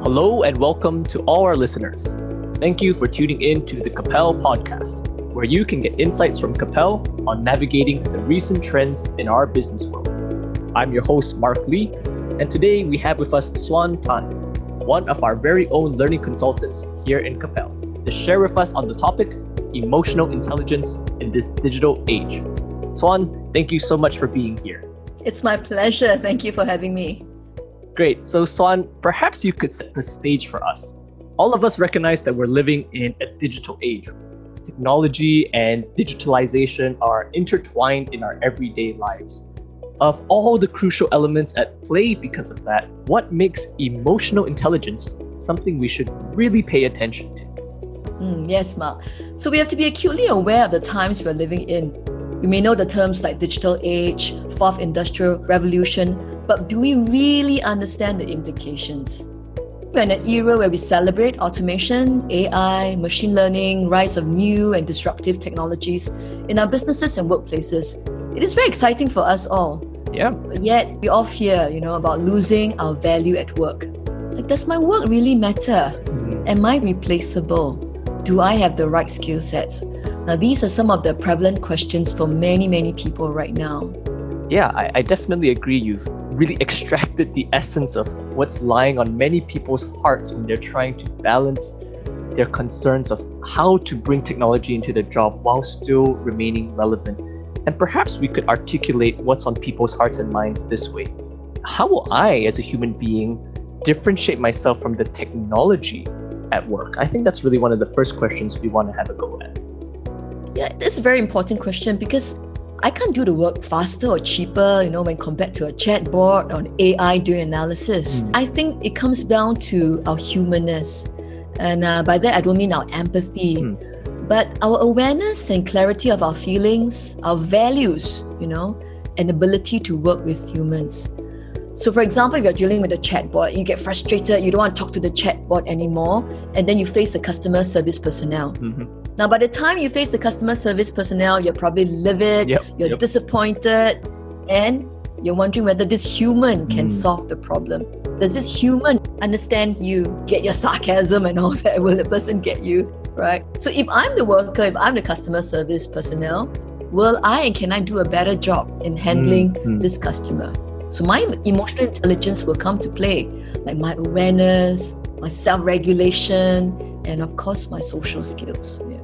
Hello and welcome to all our listeners. Thank you for tuning in to the Capelle podcast, where you can get insights from Capelle on navigating the recent trends in our business world. I'm your host, Mark Lee, and today we have with us Suan Tan, one of our very own learning consultants here in Capelle, to share with us on the topic, emotional intelligence in this digital age. Suan, thank you so much for being here. It's my pleasure. Thank you for having me. Great. So Suan, perhaps you could set the stage for us. All of us recognize that we're living in a digital age. Technology and digitalization are intertwined in our everyday lives. Of all the crucial elements at play because of that, what makes emotional intelligence something we should really pay attention to? Yes, Mark. So we have to be acutely aware of the times we're living in. We may know the terms like digital age, fourth industrial revolution, but do we really understand the implications? We're in an era where we celebrate automation, AI, machine learning, rise of new and disruptive technologies in our businesses and workplaces. It is very exciting for us all. Yeah. But yet we all fear, about losing our value at work. Like, does my work really matter? Am I replaceable? Do I have the right skill sets? Now, these are some of the prevalent questions for many, many people right now. Yeah, I definitely agree. You've really extracted the essence of what's lying on many people's hearts when they're trying to balance their concerns of how to bring technology into their job while still remaining relevant. And perhaps we could articulate what's on people's hearts and minds this way. How will I, as a human being, differentiate myself from the technology at work? I think that's really one of the first questions we want to have a go at. Yeah, that's a very important question because I can't do the work faster or cheaper, when compared to a chatbot or an AI doing analysis. I think it comes down to our humanness. And by that, I don't mean our empathy, but our awareness and clarity of our feelings, our values, and ability to work with humans. So for example, if you're dealing with a chatbot, you get frustrated, you don't want to talk to the chatbot anymore, and then you face the customer service personnel. Now, by the time you face the customer service personnel, you're probably livid, you're disappointed, and you're wondering whether this human can solve the problem. Does this human understand you, get your sarcasm and all that? Will the person get you, right? So if I'm the worker, if I'm the customer service personnel, will I and can I do a better job in handling this customer? So my emotional intelligence will come to play, like my awareness, my self-regulation, and of course, my social skills. Yeah.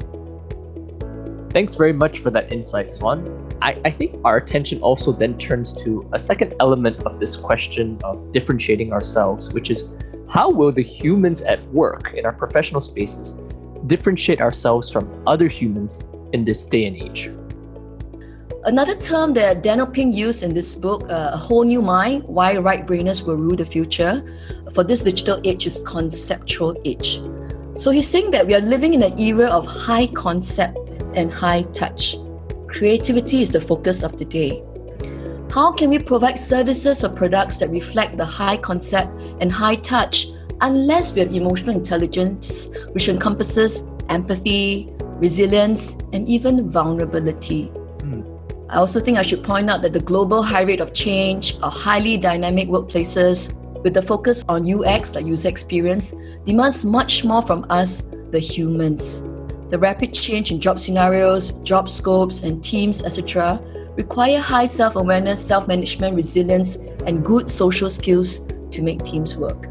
Thanks very much for that insight, Suan. I think our attention also then turns to a second element of this question of differentiating ourselves, which is how will the humans at work in our professional spaces differentiate ourselves from other humans in this day and age? Another term that Daniel Pink used in this book, A Whole New Mind, Why Right-Brainers Will Rule the Future, for this digital age is conceptual age. So he's saying that we are living in an era of high concept and high touch. Creativity is the focus of the day. How can we provide services or products that reflect the high concept and high touch unless we have emotional intelligence, which encompasses empathy, resilience, and even vulnerability? I also think I should point out that the global high rate of change, our highly dynamic workplaces, with the focus on UX, like user experience, demands much more from us, the humans. The rapid change in job scenarios, job scopes, and teams, etc., require high self-awareness, self-management, resilience, and good social skills to make teams work.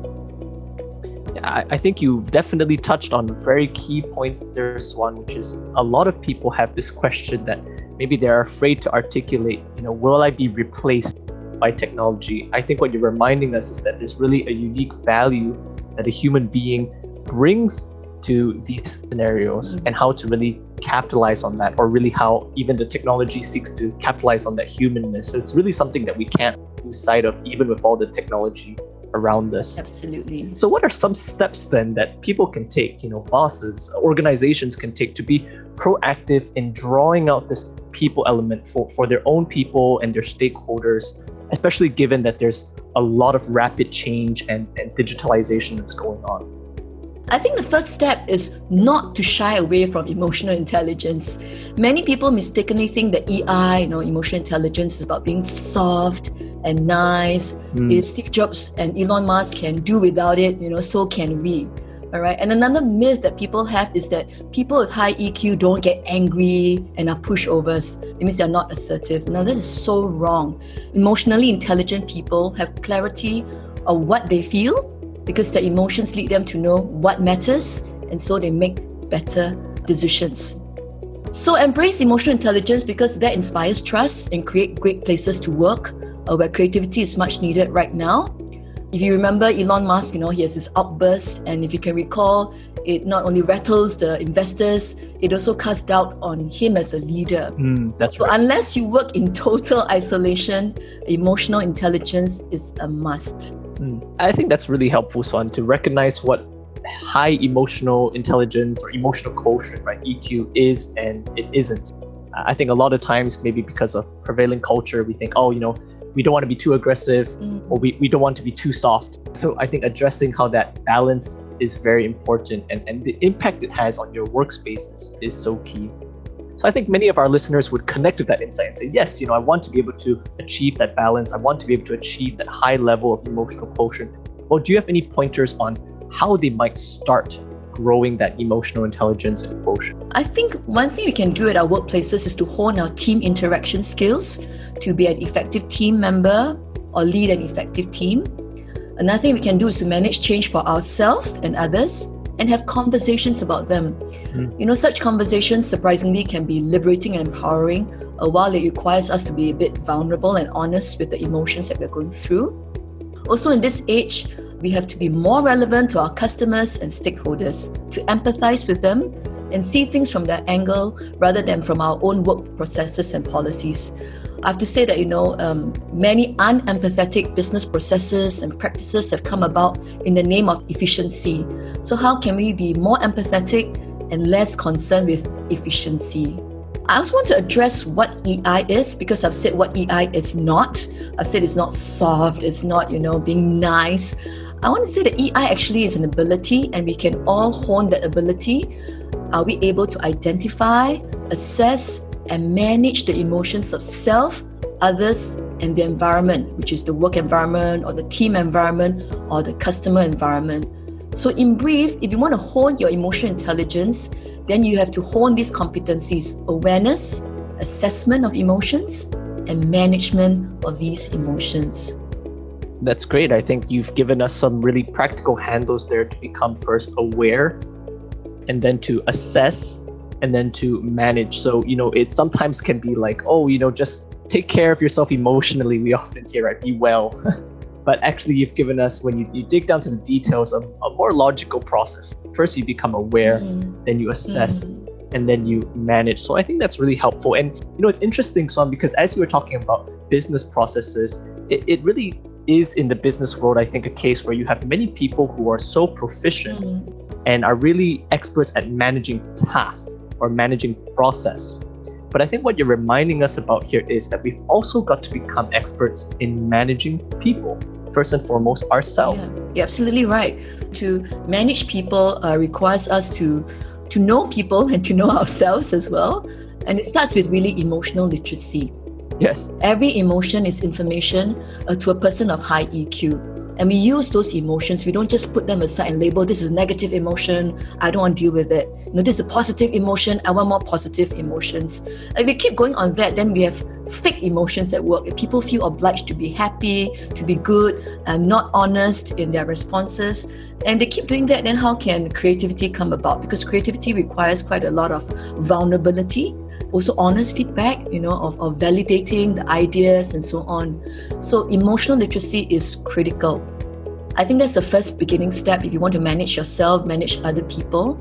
Yeah, I think you definitely touched on very key points there, Suan, which is a lot of people have this question that maybe they're afraid to articulate, will I be replaced by technology? I think what you're reminding us is that there's really a unique value that a human being brings to these scenarios and how to really capitalize on that, or really how even the technology seeks to capitalize on that humanness. So it's really something that we can't lose sight of, even with all the technology around us. Absolutely. So what are some steps then that people can take, bosses, organizations can take to be proactive in drawing out this people element for their own people and their stakeholders, especially given that there's a lot of rapid change and digitalization that's going on? I think the first step is not to shy away from emotional intelligence. Many people mistakenly think that EI, emotional intelligence, is about being soft, and nice. If Steve Jobs and Elon Musk can do without it, so can we. All right. And another myth that people have is that people with high EQ don't get angry and are pushovers. It means they're not assertive. Now, that is so wrong. Emotionally intelligent people have clarity of what they feel because their emotions lead them to know what matters, and so they make better decisions. So embrace emotional intelligence because that inspires trust and create great places to work where creativity is much needed right now. If you remember Elon Musk, he has this outburst, and if you can recall, it not only rattles the investors, it also casts doubt on him as a leader. That's so right. Unless you work in total isolation, emotional intelligence is a must. I think that's really helpful, Suan, to recognize what high emotional intelligence or emotional quotient, right, EQ is and it isn't. I think a lot of times, maybe because of prevailing culture, we think, we don't want to be too aggressive or we don't want to be too soft. So I think addressing how that balance is very important and the impact it has on your workspaces is so key. So I think many of our listeners would connect with that insight and say, yes, I want to be able to achieve that balance. I want to be able to achieve that high level of emotional quotient. Well, do you have any pointers on how they might start growing that emotional intelligence and quotient? I think one thing we can do at our workplaces is to hone our team interaction skills to be an effective team member or lead an effective team. Another thing we can do is to manage change for ourselves and others and have conversations about them. Such conversations surprisingly can be liberating and empowering, while it requires us to be a bit vulnerable and honest with the emotions that we're going through. Also, in this age, we have to be more relevant to our customers and stakeholders, to empathize with them and see things from their angle rather than from our own work processes and policies. I have to say that, many unempathetic business processes and practices have come about in the name of efficiency. So how can we be more empathetic and less concerned with efficiency? I also want to address what EI is, because I've said what EI is not. I've said it's not soft, it's not, being nice. I want to say that EI actually is an ability, and we can all hone that ability. Are we able to identify, assess, and manage the emotions of self, others, and the environment, which is the work environment or the team environment or the customer environment? So in brief, if you want to hone your emotional intelligence, then you have to hone these competencies: awareness, assessment of emotions, and management of these emotions. That's great. I think you've given us some really practical handles there to become first aware, and then to assess, and then to manage. So, it sometimes can be like, just take care of yourself emotionally. We often hear, right? Be well. But actually, you've given us, when you dig down to the details, of a more logical process. First, you become aware, then you assess, and then you manage. So I think that's really helpful. And, it's interesting, Suan, because as you were talking about business processes, it really is in the business world, I think, a case where you have many people who are so proficient and are really experts at managing tasks or managing process. But I think what you're reminding us about here is that we've also got to become experts in managing people, first and foremost ourselves. Yeah, you're absolutely right. To manage people requires us to know people and to know ourselves as well. And it starts with really emotional literacy. Yes. Every emotion is information to a person of high EQ. And we use those emotions. We don't just put them aside and label, this is a negative emotion, I don't want to deal with it. This is a positive emotion, I want more positive emotions. If we keep going on that, then we have fake emotions at work. If people feel obliged to be happy, to be good, and not honest in their responses, and they keep doing that, then how can creativity come about? Because creativity requires quite a lot of vulnerability, also honest feedback, of validating the ideas and so on. So emotional literacy is critical. I think that's the first beginning step if you want to manage yourself, manage other people.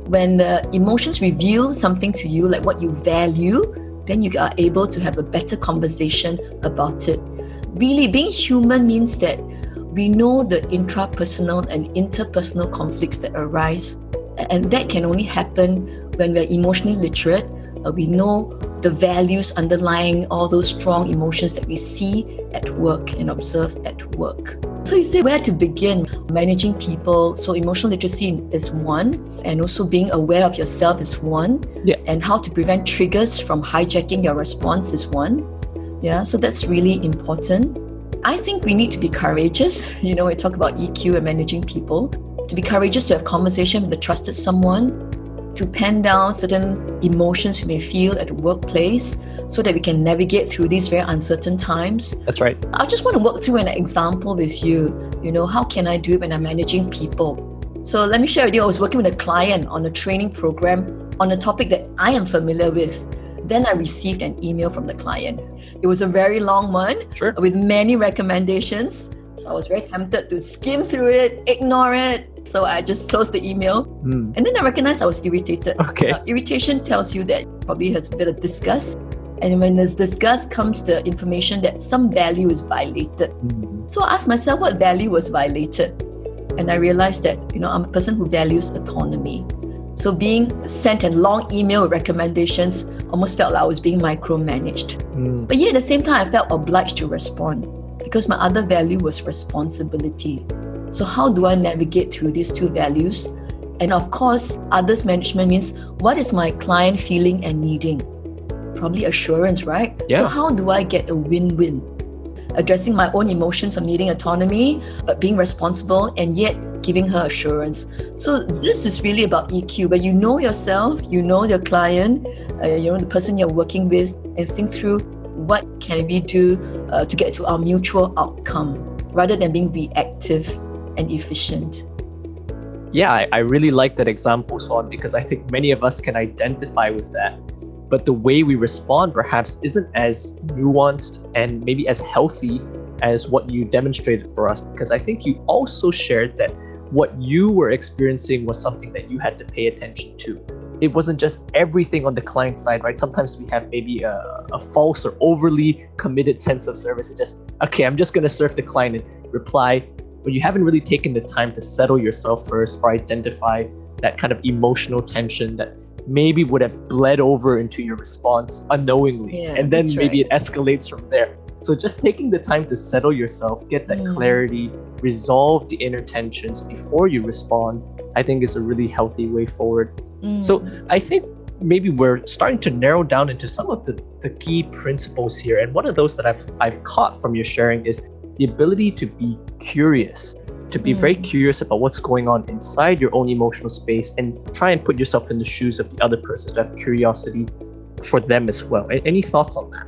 When the emotions reveal something to you, like what you value, then you are able to have a better conversation about it. Really, being human means that we know the intrapersonal and interpersonal conflicts that arise, and that can only happen when we're emotionally literate. We know the values underlying all those strong emotions that we see at work and observe at work. So you say where to begin managing people. So emotional literacy is one, and also being aware of yourself is one. Yeah. And how to prevent triggers from hijacking your response is one. Yeah, so that's really important. I think we need to be courageous. We talk about EQ and managing people. To be courageous to have conversation with a trusted someone, to pen down certain emotions you may feel at the workplace so that we can navigate through these very uncertain times. That's right. I just want to walk through an example with you. How can I do it when I'm managing people? So let me share with you, I was working with a client on a training program on a topic that I am familiar with. Then I received an email from the client. It was a very long one with many recommendations. So I was very tempted to skim through it, ignore it. So I just closed the email. And then I recognized I was irritated. Okay. Irritation tells you that probably has a bit of disgust. And when there's disgust comes the information that some value is violated. So I asked myself what value was violated. And I realized that, I'm a person who values autonomy. So being sent a long email with recommendations almost felt like I was being micromanaged. But yet at the same time, I felt obliged to respond because my other value was responsibility. So how do I navigate through these two values? And of course, others management means what is my client feeling and needing? Probably assurance, right? Yeah. So how do I get a win-win? Addressing my own emotions of needing autonomy, but being responsible and yet giving her assurance. So this is really about EQ, but you know yourself, you know your client, the person you're working with, and think through what can we do to get to our mutual outcome rather than being reactive and efficient. Yeah, I really like that example, Suan, because I think many of us can identify with that. But the way we respond perhaps isn't as nuanced and maybe as healthy as what you demonstrated for us, because I think you also shared that what you were experiencing was something that you had to pay attention to. It wasn't just everything on the client side, right? Sometimes we have maybe a false or overly committed sense of service. It just, okay, I'm just going to serve the client and reply, but you haven't really taken the time to settle yourself first or identify that kind of emotional tension that maybe would have bled over into your response unknowingly. And then maybe it escalates from there. So just taking the time to settle yourself, get that clarity, resolve the inner tensions before you respond, I think is a really healthy way forward. So I think maybe we're starting to narrow down into some of the key principles here. And one of those that I've caught from your sharing is the ability to be curious, to be very curious about what's going on inside your own emotional space and try and put yourself in the shoes of the other person, to have curiosity for them as well. Any thoughts on that?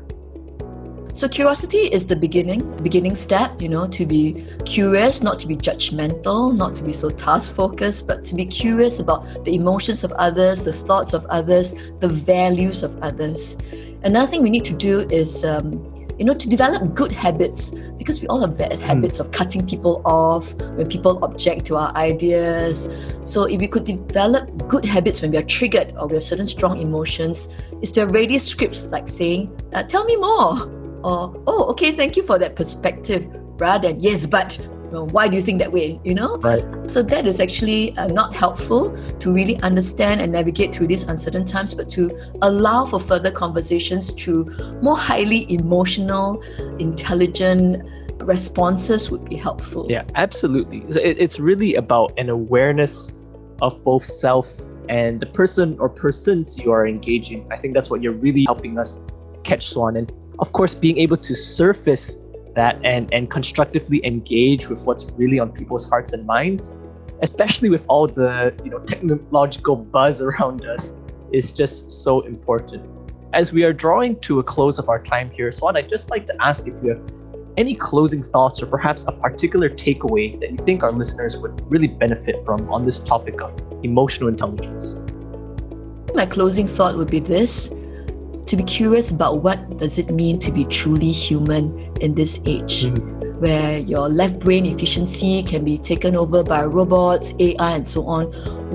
So curiosity is the beginning step, to be curious, not to be judgmental, not to be so task-focused, but to be curious about the emotions of others, the thoughts of others, the values of others. Another thing we need to do is, to develop good habits, because we all have bad habits of cutting people off when people object to our ideas. So if we could develop good habits when we are triggered or we have certain strong emotions, is to have ready scripts like saying, tell me more. Or, oh, okay, thank you for that perspective, rather than, yes, but why do you think that way, Right. So that is actually not helpful to really understand and navigate through these uncertain times, but to allow for further conversations through more highly emotional, intelligent responses would be helpful. Yeah, absolutely. So it's really about an awareness of both self and the person or persons you are engaging. I think that's what you're really helping us catch, Suan. And of course, being able to surface that and constructively engage with what's really on people's hearts and minds, especially with all the technological buzz around us, is just so important. As we are drawing to a close of our time here, Suan, I'd just like to ask if you have any closing thoughts or perhaps a particular takeaway that you think our listeners would really benefit from on this topic of emotional intelligence. My closing thought would be this: to be curious about what does it mean to be truly human in this age, where your left brain efficiency can be taken over by robots, AI, and so on.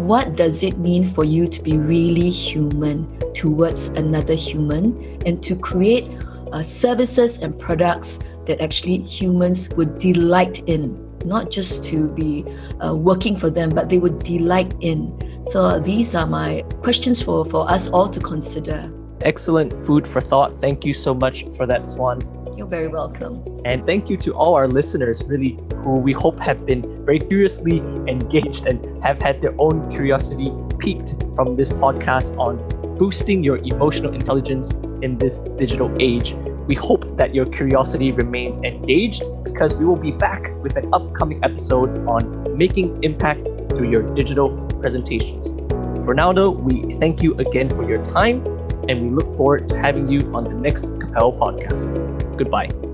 What does it mean for you to be really human towards another human, and to create services and products that actually humans would delight in, not just to be working for them, but they would delight in. So these are my questions for us all to consider. Excellent food for thought. Thank you so much for that, Suan. You're very welcome. And thank you to all our listeners, really, who we hope have been very curiously engaged and have had their own curiosity piqued from this podcast on boosting your emotional intelligence in this digital age. We hope that your curiosity remains engaged because we will be back with an upcoming episode on making impact through your digital presentations. For now, though, we thank you again for your time, and we look forward to having you on the next Capelle podcast. Goodbye.